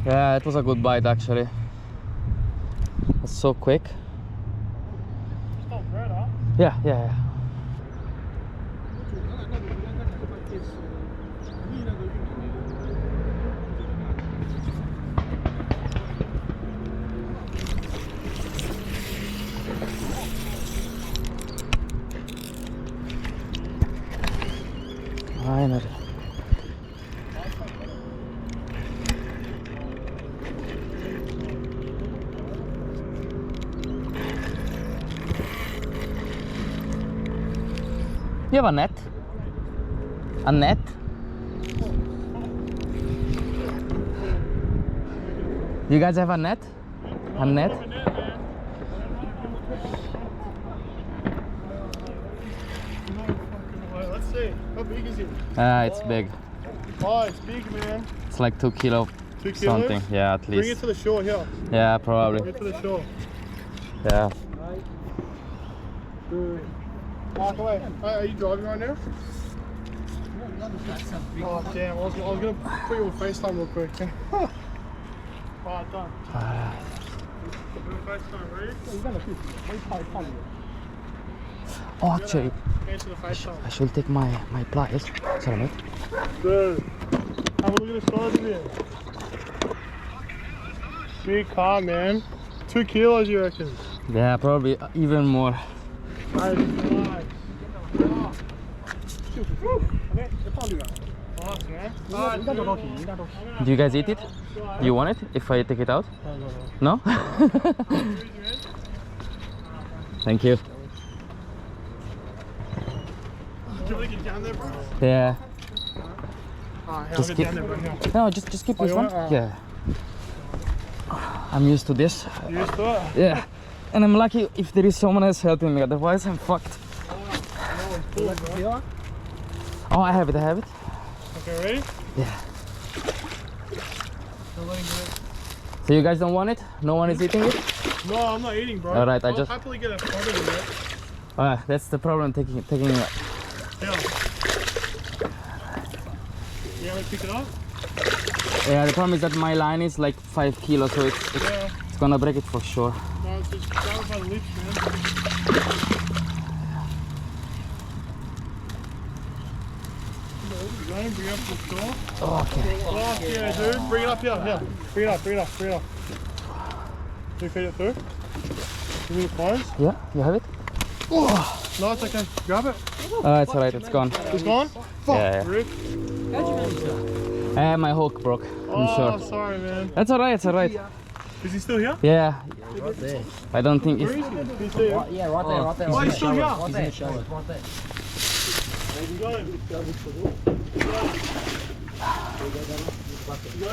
Yeah, it was a good bite actually. It's so quick. It's not bread, huh? Yeah, yeah, yeah. Finally. You have a net? A net? You guys have a net? A net? Let's see. How big is it? It's big. Oh, it's big, man. It's like 2 kilo 2 kilos? something. Yeah, at Bring it least. to the shore here. Yeah, Bring probably. it to the shore. Yeah. Mark away. Are you driving right now? Oh, damn. I was going to put you on FaceTime real quick. Alright, done. FaceTime, ready? Oh, actually, Answer the FaceTime. I should take my pliers. Sorry, mate. Dude, have a look at the size of it. Big car, man. 2 kilos, you reckon? Yeah, probably even more. That is nice. Nice, man. Do you guys eat it? You want it if I take it out? No? Thank you. Do you want to get down there, bro? Yeah. Alright, Just I'll keep. get down there, bro. Now. No, just keep Oh, this you one. want it? Yeah. I'm used to this. You used to it? Yeah. And I'm lucky if there is someone else helping me. Otherwise, I'm fucked. Oh, I have it. I have it. Okay, ready? Yeah. Don't let him get it. So you guys don't want it? No one is eating it? No, I'm not eating, bro. Alright, I'll happily get a photo of it. That's the problem. Taking it. Yeah. You want me to pick it up? Yeah. The problem is that my line is like 5 kilos, so it's gonna break it for sure. No, it's just down by the lips, man. Bring it up to the shore. Okay. Oh, yeah, dude. Bring it up here. Here. Bring it up. Bring it up. Bring it up. Can you feed it through? Give me the clothes. Yeah, you have it? Oh, no, it's okay. Grab it. It's alright, it's gone. It's gone? Fuck, Yeah. Rick. My hook broke, I'm Oh, sure. sorry, man. That's alright, it's alright. Is he still here? Yeah. I don't think Where if... is he? He's still here? Yeah, right there, right there. Oh, he's still here? Right there, right there. You got him. You got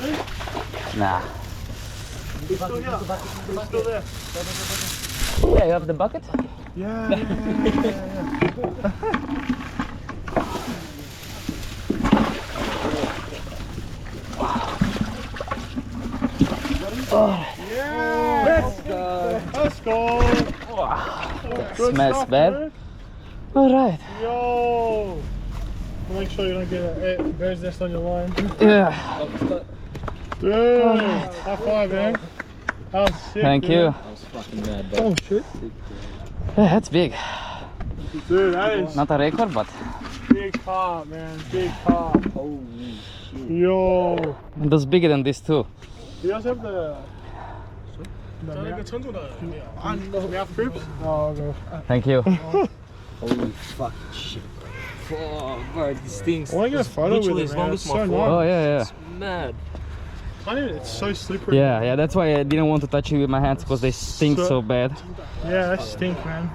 him? Nah. He's still here. He's still there. Yeah, you have the bucket? Yeah. Yeah. Let's go. Let's go. Good Smells stuff, bad. dude. Alright. Yo. Make sure you don't get a bird's nest on your line. Yeah. Dude. High five, man. That was sick. Thank dude. you. I was fucking mad, Oh shit. Yeah, that's big. Dude, that is Not a record, but... big carp, man. Big carp. Holy shit. Yo. It was bigger than this too. Do you guys have the mouth groups? Oh, okay. Thank you. Holy fucking shit. Oh, bro, these things. I want to get a photo with literally it, as man. long It's as so my nice. phone. Oh, yeah, It's mad. I mean, it's so slippery. yeah. That's why I didn't want to touch it with my hands, because they stink so bad. Yeah, they stink, man.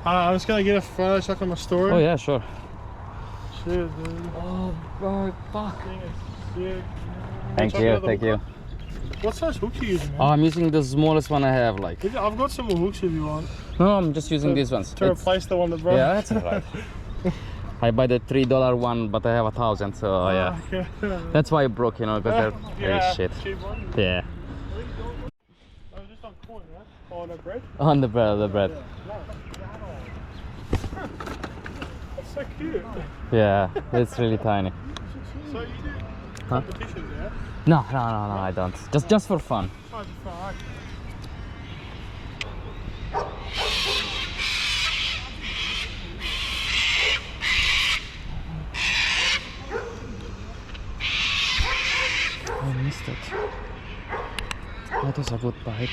I'm just gonna get a photo check on my story. Oh yeah, sure. Cheers, dude. Oh, bro, fuck. Sick. Thank you, thank you. What size hooks are you using, man? Oh, I'm using the smallest one I have, like. I've got some more hooks if you want. No, I'm just using these ones. To replace the one that broke. Yeah, that's alright. I buy the $3 one, but I have 1,000, so yeah. Okay. That's why it broke, you know, because they're very shit. Cheap one. Yeah. I was just on corn, right? Oh, no bread? On the bread, That's so cute. Yeah, it's really tiny. So you do competitions, yeah? No, I don't. Just for fun. Oh, just fine. I missed it. That was a good bite,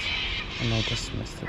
and I just missed it.